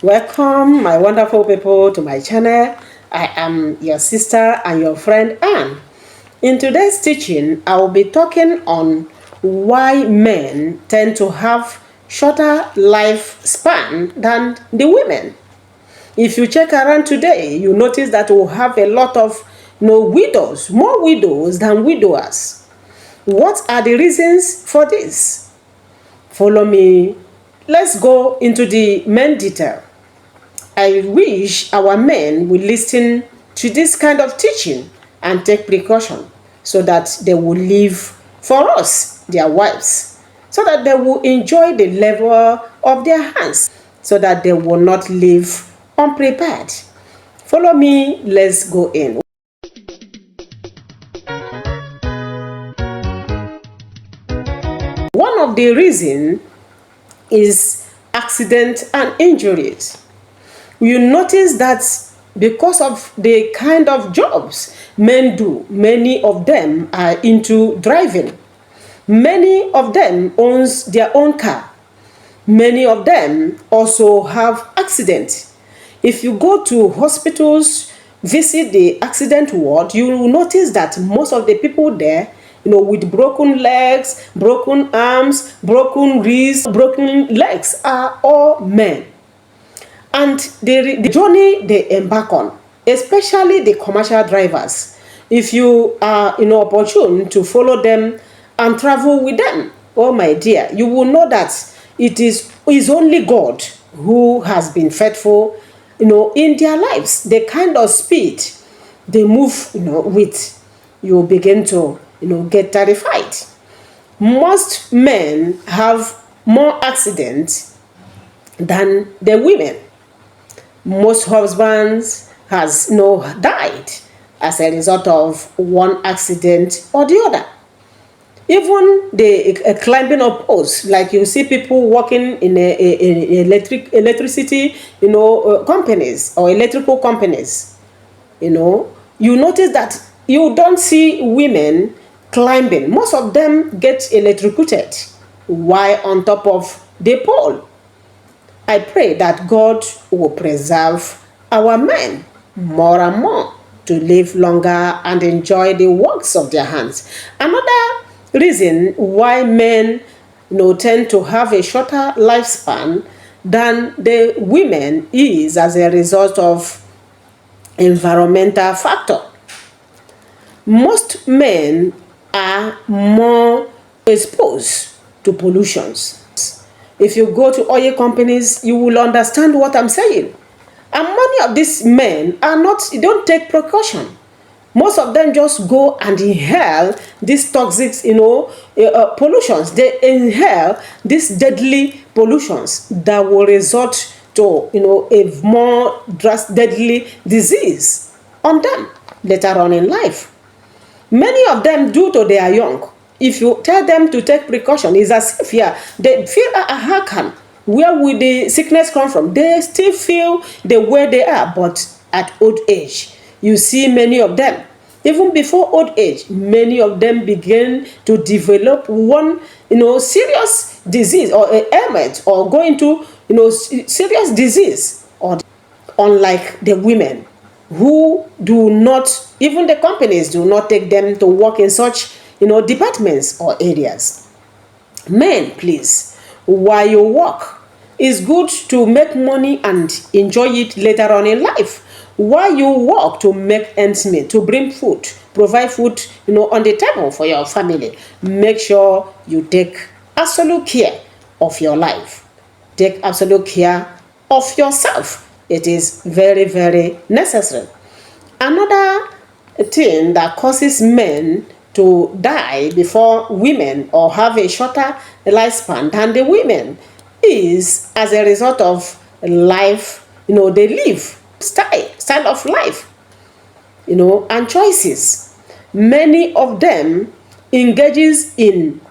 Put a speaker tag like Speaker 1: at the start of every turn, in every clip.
Speaker 1: Welcome, my wonderful people, to my channel. I am your sister and your friend Anne. In today's teaching, I will be talking on why men tend to have shorter lifespan than the women. If you check around today, you notice that we have a lot of widows, more widows than widowers. What are the reasons for this? Follow me. Let's go into the main detail. I wish our men will listen to this kind of teaching and take precaution so that they will live for us, their wives, so that they will enjoy the labor of their hands, so that they will not live unprepared. Follow me, let's go in. One of the reasons is accident and injuries. You notice that because of the kind of jobs men do, many of them are into driving. Many of them owns their own car. Many of them also have accidents. If you go to hospitals, visit the accident ward, you will notice that most of the people there, with broken legs, broken arms, broken wrists, broken legs, are all men. And the journey they embark on, especially the commercial drivers, if you are opportune to follow them and travel with them, oh my dear, you will know that it is only God who has been faithful in their lives. The kind of speed they move with, you begin to get terrified. Most men have more accidents than the women. Most husbands has died as a result of one accident or the other. Even the climbing of posts, like you see people working in electricity companies or electrical companies, you notice that you don't see women climbing. Most of them get electrocuted while on top of the pole. I pray that God will preserve our men more and more to live longer and enjoy the works of their hands. Another reason why men tend to have a shorter lifespan than the women is as a result of environmental factor. Most men are more exposed to pollutions. If you go to oil companies, you will understand what I'm saying. And many of these men don't take precaution. Most of them just go and inhale these toxic, pollutions. They inhale these deadly pollutions that will result to, a more deadly disease on them later on in life. Many of them, due to they are young, if you tell them to take precaution, it's as if they feel, how can, where will the sickness come from? They still feel the way they are, but at old age, you see many of them, even before old age, many of them begin to develop one, serious disease or ailment, or go into, serious disease, or unlike the women who do not, even the companies do not take them to work in such departments or areas. Men, please, while you work, it's good to make money and enjoy it later on in life. While you work to make ends meet, to bring food, provide food on the table for your family, make sure you take absolute care of your life. Take absolute care of yourself. It is very, very necessary. Another thing that causes men to die before women or have a shorter lifespan than the women is as a result of life, they live, style of life, and choices. Many of them engages in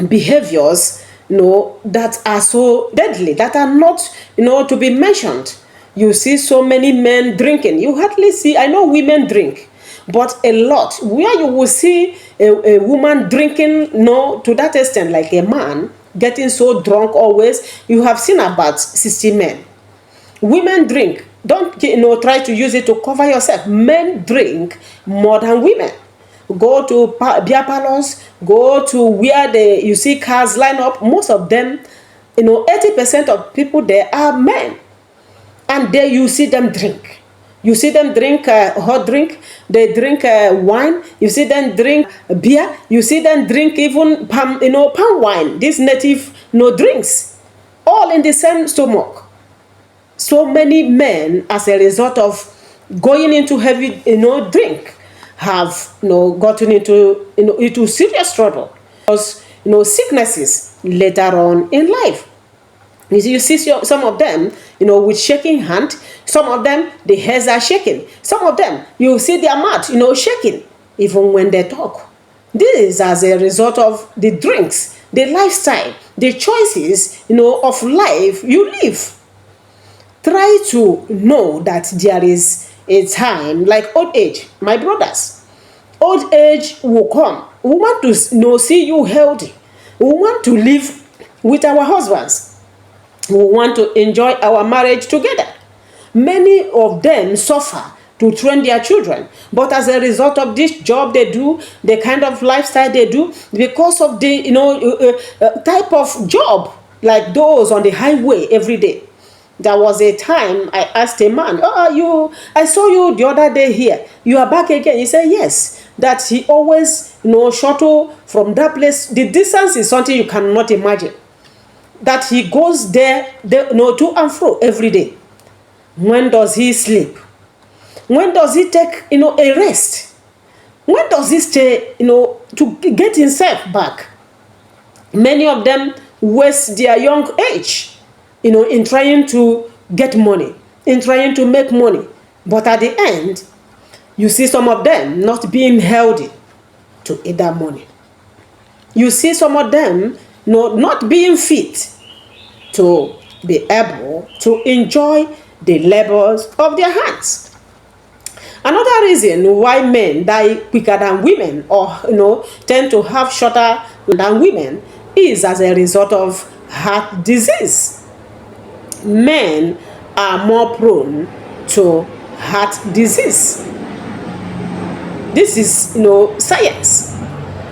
Speaker 1: behaviors, that are so deadly, that are not, to be mentioned. You see so many men drinking. You hardly see, I know women drink, but a lot, where you will see a woman drinking to that extent, like a man getting so drunk always, you have seen about 60 men. Women drink. Don't try to use it to cover yourself. Men drink more than women. Go to beer parlors, go to where you see cars line up. Most of them, 80% of people there are men. And there you see them drink. You see them drink hot drink. They drink wine. You see them drink beer. You see them drink even palm wine. These native drinks, all in the same stomach. So many men, as a result of going into heavy drink, have gotten into serious trouble, because sicknesses later on in life. You see some of them, with shaking hand. Some of them, the hairs are shaking. Some of them, you see their mouth, shaking, even when they talk. This is as a result of the drinks, the lifestyle, the choices, of life you live. Try to know that there is a time, like old age, my brothers. Old age will come. We want to see you healthy. We want to live with our husbands. We want to enjoy our marriage together. Many of them suffer to train their children, but as a result of this job they do, the kind of lifestyle they do, because of the type of job like those on the highway every day. There was a time I asked a man, I saw you the other day here. You are back again. He said, yes, that he always, shuttle from that place. The distance is something you cannot imagine. That he goes there, to and fro every day. When does he sleep? When does he take, a rest? When does he stay, to get himself back? Many of them waste their young age, in trying to get money, in trying to make money. But at the end, you see some of them not being healthy to eat that money. You see some of them not being fit to be able to enjoy the labors of their hands. Another reason why men die quicker than women, or tend to have shorter than women, is as a result of heart disease. Men are more prone to heart disease. This is science.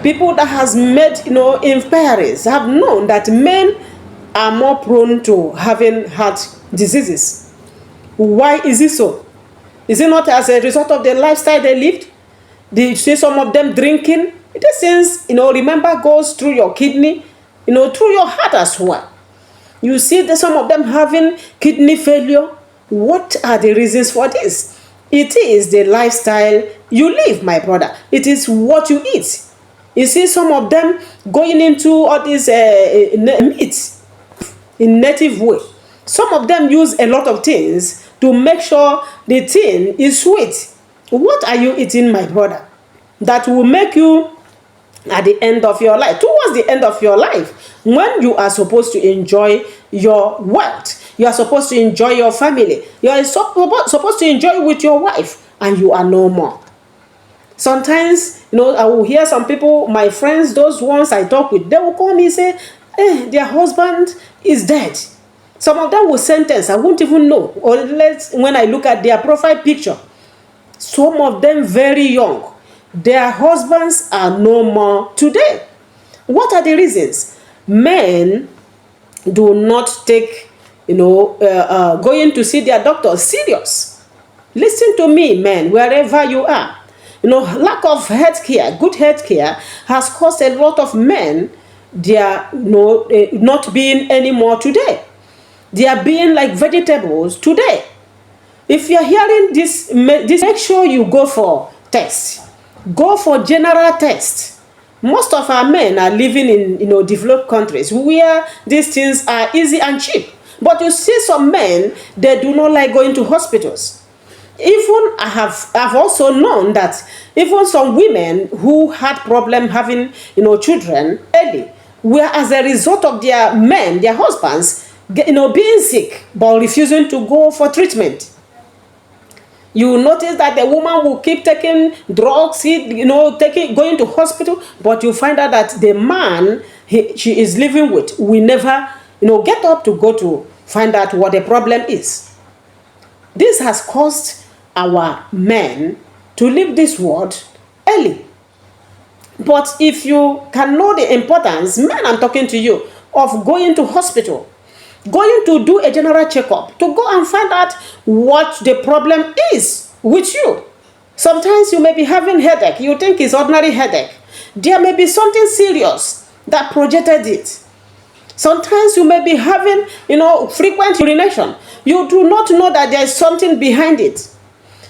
Speaker 1: People that has made inquiries have known that men are more prone to having heart diseases. Why is it so? Is it not as a result of the lifestyle they lived? Do you see some of them drinking? These things, remember, goes through your kidney, through your heart as well. You see some of them having kidney failure. What are the reasons for this? It is the lifestyle you live, my brother. It is what you eat. You see some of them going into all these meats in native way. Some of them use a lot of things to make sure the thing is sweet. What are you eating, my brother, that will make you, at the end of your life, towards the end of your life, when you are supposed to enjoy your wealth, you are supposed to enjoy your family, you are supposed to enjoy with your wife, and you are no more? Sometimes, I will hear some people, my friends, those ones I talk with, they will call me and say, their husband is dead. Some of them will sentence, I won't even know, or when I look at their profile picture, some of them very young, their husbands are no more today. What are the reasons? Men do not take, going to see their doctor serious. Listen to me, men, wherever you are. Lack of healthcare, good healthcare, has caused a lot of men, they are not being anymore today. They are being like vegetables today. If you are hearing this, make sure you go for tests. Go for general tests. Most of our men are living in developed countries where these things are easy and cheap. But you see some men, they do not like going to hospitals. Even I've also known that even some women who had problem having children early, were as a result of their men, their husbands, being sick but refusing to go for treatment. You will notice that the woman will keep taking drugs, going to hospital, but you find out that the man she is living with will never, get up to go to find out what the problem is. This has caused our men to leave this world early. But if you can know the importance, men, I'm talking to you, of going to hospital, going to do a general checkup, to go and find out what the problem is with you. Sometimes you may be having headache. You think it's ordinary headache. There may be something serious that projected it. Sometimes you may be having, frequent urination. You do not know that there is something behind it.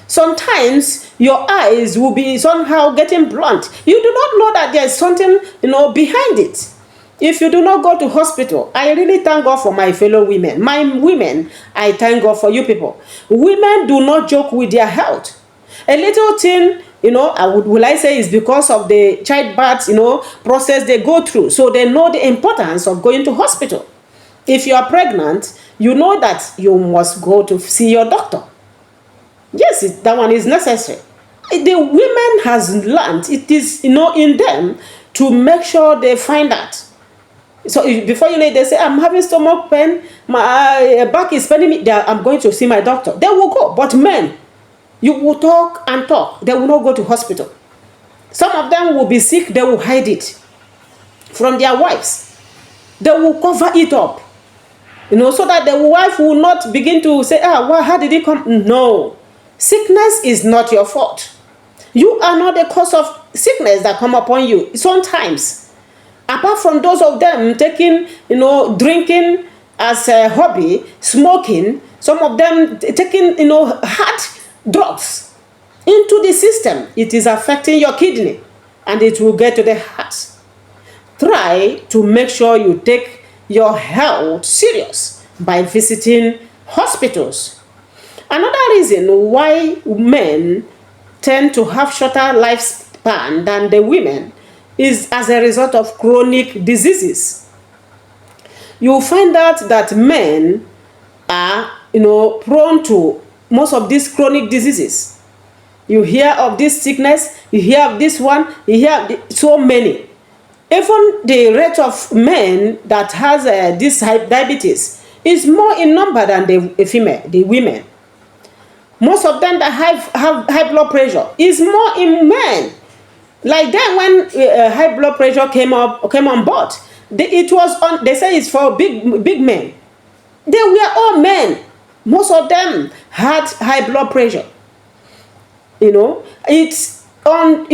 Speaker 1: Sometimes your eyes will be somehow getting blunt. You do not know that there is something, behind it. If you do not go to hospital, I really thank God for my fellow women. My women, I thank God for you people. Women do not joke with their health. A little thing, will I say, is because of the childbirth, process they go through. So they know the importance of going to hospital. If you are pregnant, you know that you must go to see your doctor. Yes, that one is necessary. The women has learned, it is, in them to make sure they find out. So before you know it, they say, I'm having stomach pain, my back is paining me, I'm going to see my doctor. They will go. But men, you will talk and talk. They will not go to hospital. Some of them will be sick, they will hide it from their wives. They will cover it up, so that the wife will not begin to say, how did it come? No. Sickness is not your fault. You are not the cause of sickness that come upon you. Sometimes, apart from those of them taking, drinking as a hobby, smoking, some of them taking, hard drugs into the system, it is affecting your kidney and it will get to the heart. Try to make sure you take your health serious by visiting hospitals. Another reason why men tend to have shorter lifespan than the women is as a result of chronic diseases. You find out that men are, prone to most of these chronic diseases. You hear of this sickness, you hear of this one, you hear so many. Even the rate of men that has this diabetes is more in number than the women. Most of them that have high blood pressure is more in men. Like then when high blood pressure came on board, it was on. They say it's for big men. They were all men. Most of them had high blood pressure. It's on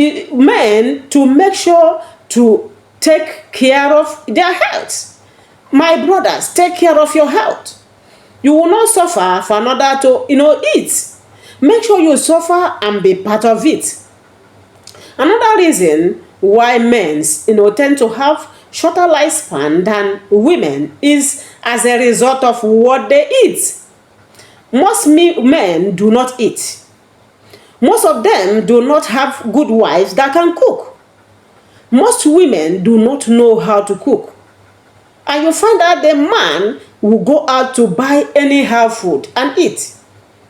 Speaker 1: men to make sure to take care of their health. My brothers, take care of your health. You will not suffer for another to, eat. Make sure you suffer and be part of it. Another reason why men, tend to have shorter lifespan than women is as a result of what they eat. Most men do not eat. Most of them do not have good wives that can cook. Most women do not know how to cook. And you find that the man will go out to buy anyhow food and eat,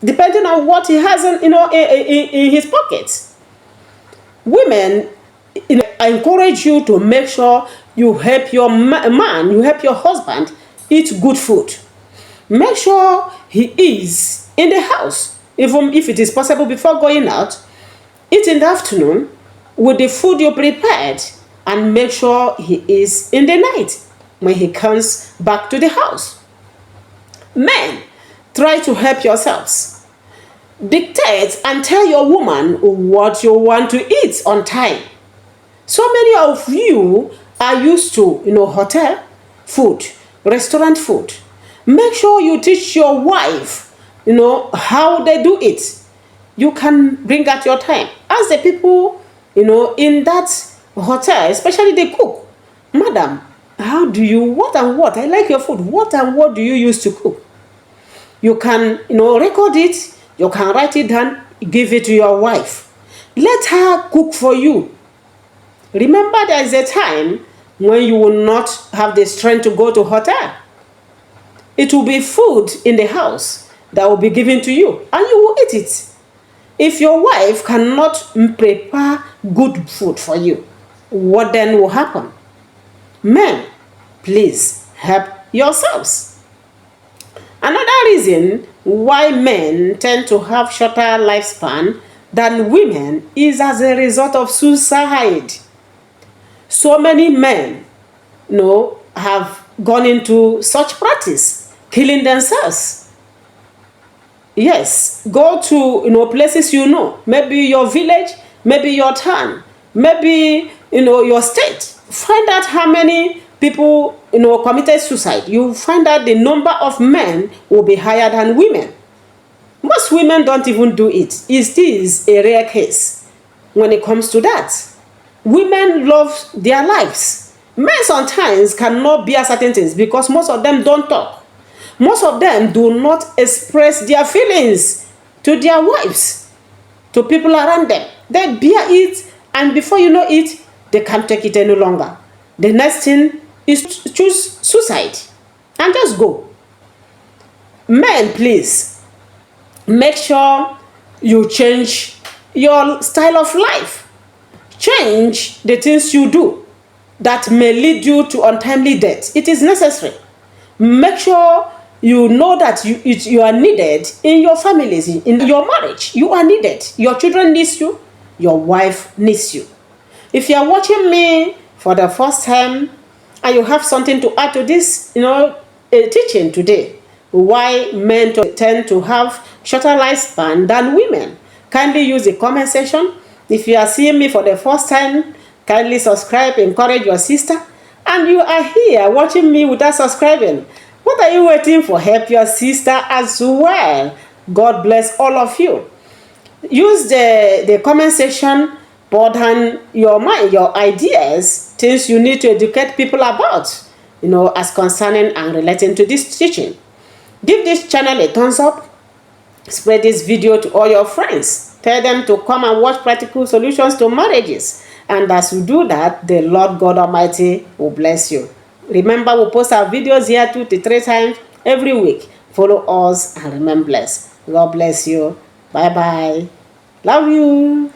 Speaker 1: depending on what he has in his pockets. Women, I encourage you to make sure you help your man, you help your husband eat good food. Make sure he is in the house, even if it is possible before going out. Eat in the afternoon with the food you prepared, and make sure he is in the night when he comes back to the house. Men, try to help yourselves. Dictate and tell your woman what you want to eat on time. So many of you are used to, hotel food, restaurant food. Make sure you teach your wife, how they do it. You can bring at your time. Ask the people, in that hotel, especially the cook, madam, how do you, what and what? I like your food. What and what do you use to cook? You can, record it. You can write it down, give it to your wife. Let her cook for you. Remember, there is a time when you will not have the strength to go to hotel. It will be food in the house that will be given to you, and you will eat it. If your wife cannot prepare good food for you, what then will happen? Men, please help yourselves. Another reason why men tend to have shorter lifespan than women is as a result of suicide. So many men, have gone into such practice, killing themselves. Yes, go to places maybe your village, maybe your town, maybe your state. Find out how many people committed suicide. You find out the number of men will be higher than women. Most women don't even do it. It is a rare case when it comes to that. Women love their lives. Men sometimes cannot bear certain things because most of them don't talk. Most of them do not express their feelings to their wives, to people around them. They bear it, and before you know it, they can't take it any longer. The next thing is to choose suicide and just go. Men, please, make sure you change your style of life. Change the things you do that may lead you to untimely death. It is necessary. Make sure you know that you are needed in your families, in your marriage. You are needed. Your children need you. Your wife needs you. If you are watching me for the first time and you have something to add to this, teaching today, why men tend to have shorter lifespan than women, kindly use the comment section. If you are seeing me for the first time, kindly subscribe, encourage your sister. And you are here watching me without subscribing. What are you waiting for? Help your sister as well. God bless all of you. Use the comment section, put down your mind, your ideas, things you need to educate people about, as concerning and relating to this teaching. Give this channel a thumbs up. Spread this video to all your friends. Tell them to come and watch practical solutions to marriages. And as you do that, the Lord God Almighty will bless you. Remember, we post our videos here 2 to 3 times every week. Follow us and remain blessed. God bless you. Bye-bye. Love you.